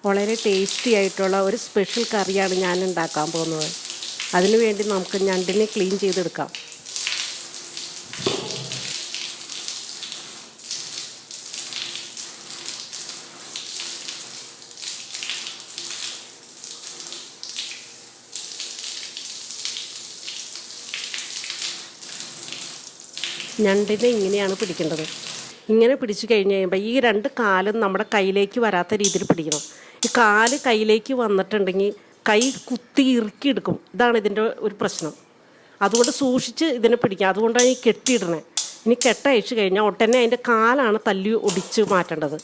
വളരെ ടേസ്റ്റി ആയിട്ടുള്ള ഒരു സ്പെഷ്യൽ കറിയാണ് ഞാൻ ഉണ്ടാക്കാൻ പോകുന്നത്. അതിനു വേണ്ടി നമുക്ക് ഞണ്ടിനെ ക്ലീൻ ചെയ്തെടുക്കാം. ഞണ്ടിനെ ഇങ്ങനെയാണ് പിടിക്കേണ്ടത്. ഇങ്ങനെ പിടിച്ചു കഴിഞ്ഞ് കഴിയുമ്പോൾ ഈ രണ്ട് കാലും നമ്മുടെ കയ്യിലേക്ക് വരാത്ത രീതിയിൽ പിടിക്കണം. ഈ കാല് കയ്യിലേക്ക് വന്നിട്ടുണ്ടെങ്കിൽ കൈ കുത്തി ഇറുക്കിയെടുക്കും. ഇതാണ് ഇതിൻ്റെ ഒരു പ്രശ്നം. അതുകൊണ്ട് സൂക്ഷിച്ച് ഇതിനെ പിടിക്കുക. അതുകൊണ്ടാണ് ഈ കെട്ടിയിടണേ. ഇനി കെട്ടയച്ചു കഴിഞ്ഞാൽ ഉടനെ അതിൻ്റെ കാലാണ് തല്ലി ഒടിച്ച് മാറ്റേണ്ടത്.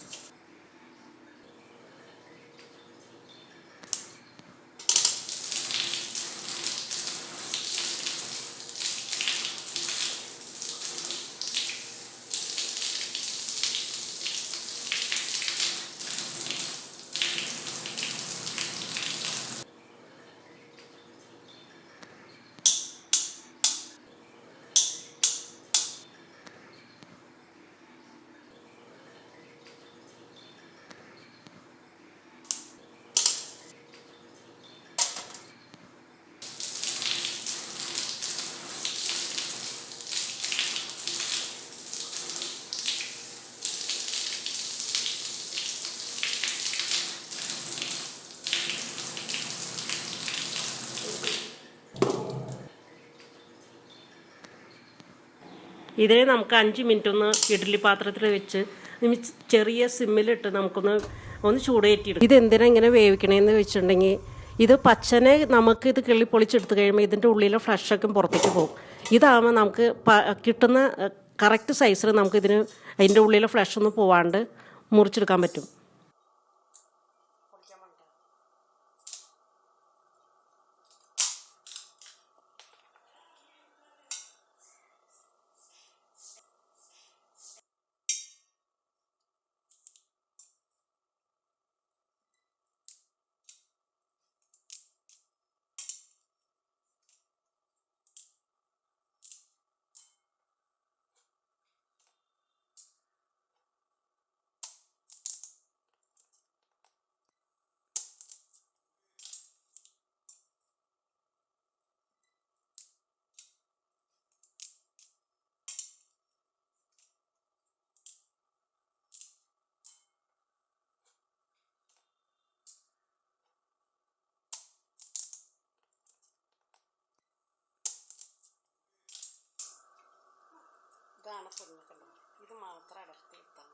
ഇതിനെ നമുക്ക് 5 മിനിറ്റ് ഒന്ന് ഇഡ്ഡലി പാത്രത്തിൽ വെച്ച് ചെറിയ സിമ്മിലിട്ട് നമുക്കൊന്ന് ചൂടേറ്റിയിടും. ഇതെന്തിനാ ഇങ്ങനെ വേവിക്കണേന്ന് വെച്ചിട്ടുണ്ടെങ്കിൽ ഇത് പച്ചനെ നമുക്ക് ഇത് കിള്ളി പൊളിച്ചെടുത്ത് കഴിയുമ്പോൾ ഇതിൻ്റെ ഉള്ളിലെ ഫ്ലഷൊക്കെ പുറത്തേക്ക് പോകും. ഇതാകുമ്പോൾ നമുക്ക് കിട്ടുന്ന കറക്റ്റ് സൈസിൽ നമുക്കിതിന് അതിൻ്റെ ഉള്ളിലെ ഫ്ലഷൊന്നും പോവാണ്ട് മുറിച്ചെടുക്കാൻ പറ്റും. ഇതാണ് പൊടിക്കണ്ടത്. ഇത് മാത്രം അടർത്തി എടുത്താൽ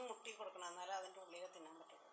മുട്ടി കൊടുക്കണം. എന്നാലും അതിൻ്റെ ഉള്ളിൽ തിന്നാൻ പറ്റുള്ളൂ.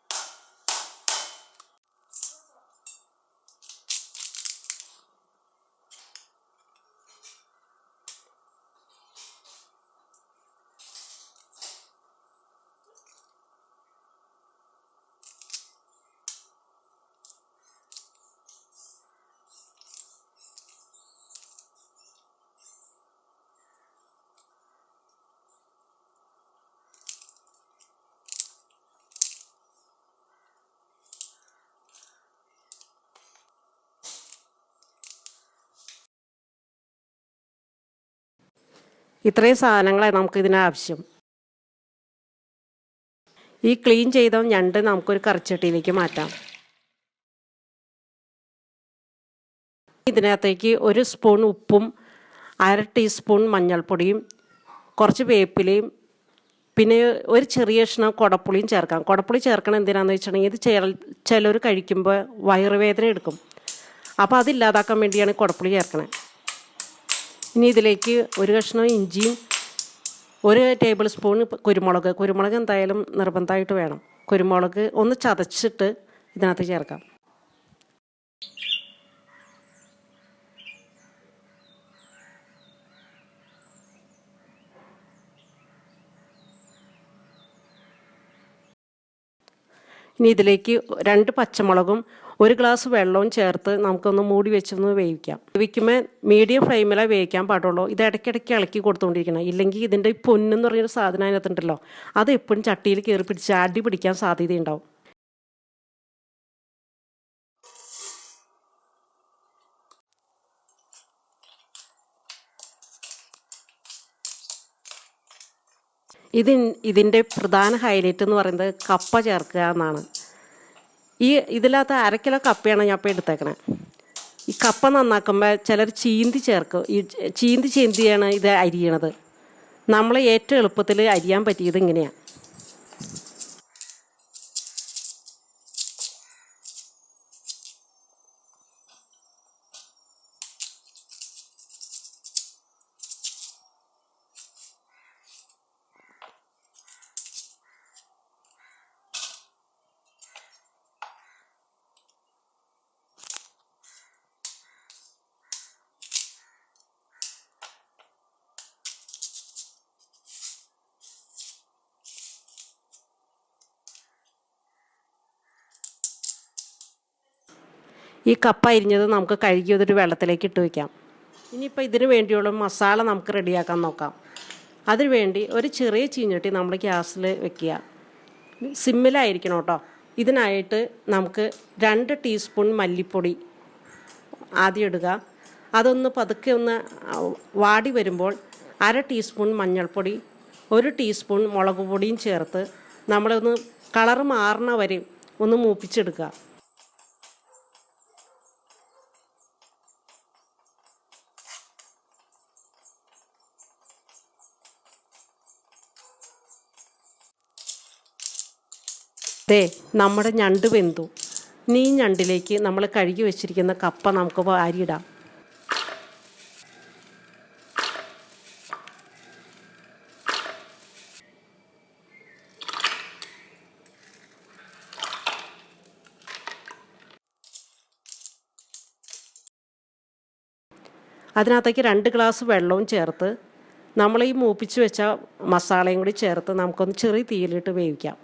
ഇത്രയും സാധനങ്ങളാണ് നമുക്കിതിനാവശ്യം. ഈ ക്ലീൻ ചെയ്ത ഞണ്ട് നമുക്കൊരു കറിച്ചട്ടിയിലേക്ക് മാറ്റാം. ഇതിനകത്തേക്ക് 1 സ്പൂൺ ഉപ്പും 1/2 ടീസ്പൂൺ മഞ്ഞൾപ്പൊടിയും കുറച്ച് വേപ്പിലയും പിന്നെ ഒരു ചെറിയ കഷ്ണം കുടപ്പുളിയും ചേർക്കാം. കുടപ്പുളി ചേർക്കണം എന്തിനാണെന്ന് വെച്ചിട്ടുണ്ടെങ്കിൽ ഇത് ചിലർ കഴിക്കുമ്പോൾ വയറുവേദന എടുക്കും. അപ്പോൾ അതില്ലാതാക്കാൻ വേണ്ടിയാണ് കുടപ്പുളി ചേർക്കണത്. ഇനി ഇതിലേക്ക് ഒരു കഷ്ണം ഇഞ്ചിയും 1 ടേബിൾ സ്പൂൺ കുരുമുളക് എന്തായാലും നിർബന്ധമായിട്ട് വേണം. കുരുമുളക് ഒന്ന് ചതച്ചിട്ട് ഇതിനകത്ത് ചേർക്കാം. ഇനി ഇതിലേക്ക് 2 പച്ചമുളകും 1 ഗ്ലാസ് വെള്ളവും ചേർത്ത് നമുക്കൊന്ന് മൂടി വെച്ചൊന്ന് വേവിക്കാം. വേവിക്കുമ്പോൾ മീഡിയം ഫ്ലെയിമിലേ വേവിക്കാൻ പാടുള്ളൂ. ഇത് ഇടയ്ക്കിടയ്ക്ക് ഇളക്കി കൊടുത്തുകൊണ്ടിരിക്കണം. ഇല്ലെങ്കിൽ ഇതിൻ്റെ ഈ പൊന്നെന്ന് പറഞ്ഞൊരു സാധനം അതിനകത്തുണ്ടല്ലോ, അത് എപ്പോഴും ചട്ടിയിൽ കയറി പിടിച്ച് അടി പിടിക്കാൻ സാധ്യതയുണ്ടാവും. ഇതിൻ്റെ പ്രധാന ഹൈലൈറ്റ് എന്ന് പറയുന്നത് കപ്പ ചേർക്കുക എന്നാണ്. ഇതിനകത്ത് 1/2 കിലോ കപ്പയാണ് ഞാൻ ഇപ്പോൾ എടുത്തേക്കണേ. ഈ കപ്പ നന്നാക്കുമ്പോൾ ചിലർ ചീന്തി ചേർക്കും. ചീന്തിയാണ് ഇത് അരിയണത്. നമ്മൾ ഏറ്റവും എളുപ്പത്തിൽ അരിയാൻ പറ്റിയത് ഇങ്ങനെയാണ്. ഈ കപ്പ അരിഞ്ഞത് നമുക്ക് കഴുകി ഒരു വെള്ളത്തിലേക്ക് ഇട്ട് വയ്ക്കാം. ഇനിയിപ്പോൾ ഇതിന് വേണ്ടിയുള്ള മസാല നമുക്ക് റെഡിയാക്കാൻ നോക്കാം. അതിനുവേണ്ടി ഒരു ചെറിയ ചീഞ്ഞട്ടി നമ്മൾ ഗ്യാസിൽ വെക്കുക. സിമ്മിലായിരിക്കണം കേട്ടോ. ഇതിനായിട്ട് നമുക്ക് 2 ടീസ്പൂൺ മല്ലിപ്പൊടി ആദ്യം ഇടുക. അതൊന്ന് പതുക്കെ ഒന്ന് വാടി വരുമ്പോൾ 1/2 ടീസ്പൂൺ മഞ്ഞൾപ്പൊടി 1 ടീസ്പൂൺ മുളക് പൊടിയും ചേർത്ത് നമ്മളൊന്ന് കളർ മാറണ വരെ ഒന്ന് മൂപ്പിച്ചെടുക്കുക. നമ്മുടെ ഞണ്ട് വെന്തു. ഇനി ഈ ഞണ്ടിലേക്ക് നമ്മൾ കഴുകി വെച്ചിരിക്കുന്ന കപ്പ നമുക്ക് വാരിയിടാം. അതിനകത്തേക്ക് 2 ഗ്ലാസ് വെള്ളവും ചേർത്ത് നമ്മൾ ഈ മൂപ്പിച്ച് വെച്ച മസാലയും കൂടി ചേർത്ത് നമുക്കൊന്ന് ചെറിയ തീയിലിട്ട് വേവിക്കാം.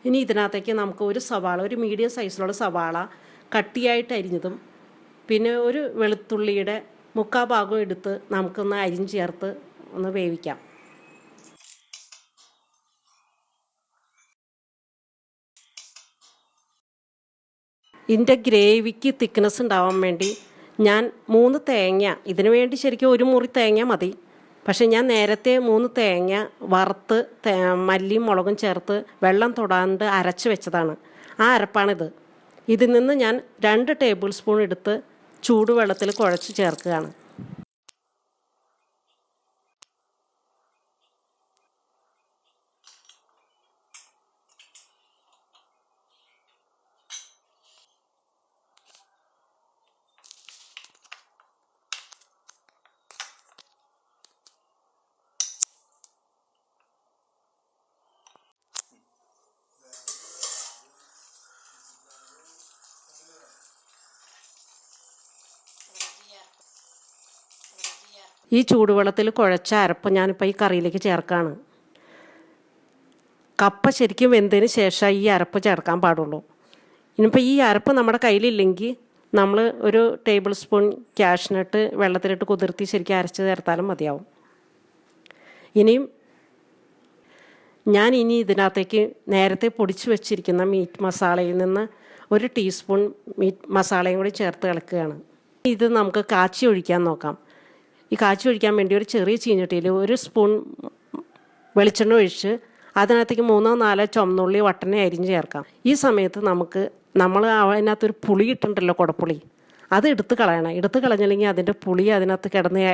ഇനി ഇതിനകത്തേക്ക് നമുക്ക് ഒരു മീഡിയം സൈസിലുള്ള സവാള കട്ടിയായിട്ട് അരിഞ്ഞതും പിന്നെ ഒരു വെളുത്തുള്ളിയുടെ 3/4 ഭാഗം എടുത്ത് നമുക്കൊന്ന് അരിഞ്ഞ് ചേർത്ത് ഒന്ന് വേവിക്കാം. ഇതിൻ്റെ ഗ്രേവിക്ക് തിക്നെസ് ഉണ്ടാവാൻ വേണ്ടി ഞാൻ 3 തേങ്ങ, ഇതിനു വേണ്ടി ശരിക്കും 1 മുറി തേങ്ങ മതി. പക്ഷെ ഞാൻ നേരത്തെ 3 തേങ്ങ വറുത്ത് മല്ലിയും മുളകും ചേർത്ത് വെള്ളം തൊടാണ്ട് അരച്ച് വെച്ചതാണ്. ആ അരപ്പാണിത്. ഇതിൽ നിന്ന് ഞാൻ 2 ടേബിൾ സ്പൂൺ എടുത്ത് ചൂടുവെള്ളത്തിൽ കുഴച്ച് ചേർക്കുകയാണ്. ഈ ചൂടുവെള്ളത്തിൽ കുഴച്ച അരപ്പ് ഞാനിപ്പോൾ ഈ കറിയിലേക്ക് ചേർക്കുകയാണ്. കപ്പ ശരിക്കും വെന്തതിന് ശേഷം ഈ അരപ്പ് ചേർക്കാൻ പാടുള്ളൂ. ഇനിയിപ്പോൾ ഈ അരപ്പ് നമ്മുടെ കയ്യിലില്ലെങ്കിൽ നമ്മൾ ഒരു ടേബിൾ സ്പൂൺ കാഷ്നട്ട് വെള്ളത്തിലിട്ട് കുതിർത്തി ശരിക്കും അരച്ച് ചേർത്താലും മതിയാവും. ഞാൻ ഇതിനകത്തേക്ക് നേരത്തെ പൊടിച്ച് വെച്ചിരിക്കുന്ന മീറ്റ് മസാലയിൽ നിന്ന് ഒരു ടീസ്പൂൺ മീറ്റ് മസാലയും കൂടി ചേർത്ത് ഇളക്കുകയാണ്. ഇത് നമുക്ക് കാച്ചി ഒഴിക്കാൻ നോക്കാം. ഈ കാച്ചി ഒഴിക്കാൻ വേണ്ടി ഒരു ചെറിയ ചീനച്ചട്ടിയിൽ ഒരു സ്പൂൺ വെളിച്ചെണ്ണ ഒഴിച്ച് അതിനകത്തേക്ക് 3-4 ചുവന്നുള്ളി വട്ടനെ അരിഞ്ഞ് ചേർക്കാം. ഈ സമയത്ത് നമ്മൾ അതിനകത്തൊരു പുളി ഇട്ടുണ്ടല്ലോ, കുടപ്പുളി, അത് എടുത്ത് കളയണം. എടുത്ത് കളഞ്ഞില്ലെങ്കിൽ അതിൻ്റെ പുളി അതിനകത്ത് കിടന്ന്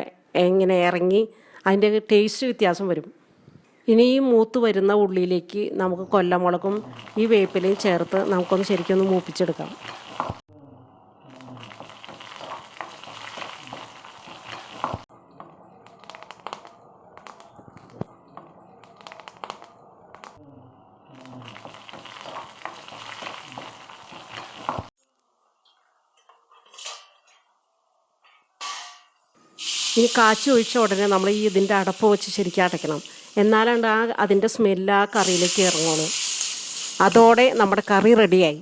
ഇങ്ങനെ ഇറങ്ങി അതിൻ്റെ ടേസ്റ്റ് വ്യത്യാസം വരും. ഇനി ഈ മൂത്ത് വരുന്ന ഉള്ളിയിലേക്ക് നമുക്ക് കൊല്ലമുളകും ഈ വേപ്പിലയും ചേർത്ത് നമുക്കൊന്ന് ശരിക്കൊന്ന് മൂപ്പിച്ചെടുക്കാം. ഇനി കാച്ചി ഒഴിച്ച ഉടനെ നമ്മൾ ഇതിൻ്റെ അടപ്പ് വെച്ച് ശരിക്കും അടയ്ക്കണം. എന്നാലാണ്ട് അതിൻ്റെ സ്മെല്ല് ആ കറിയിലേക്ക് ഇറങ്ങുള്ളൂ. അതോടെ നമ്മുടെ കറി റെഡിയായി.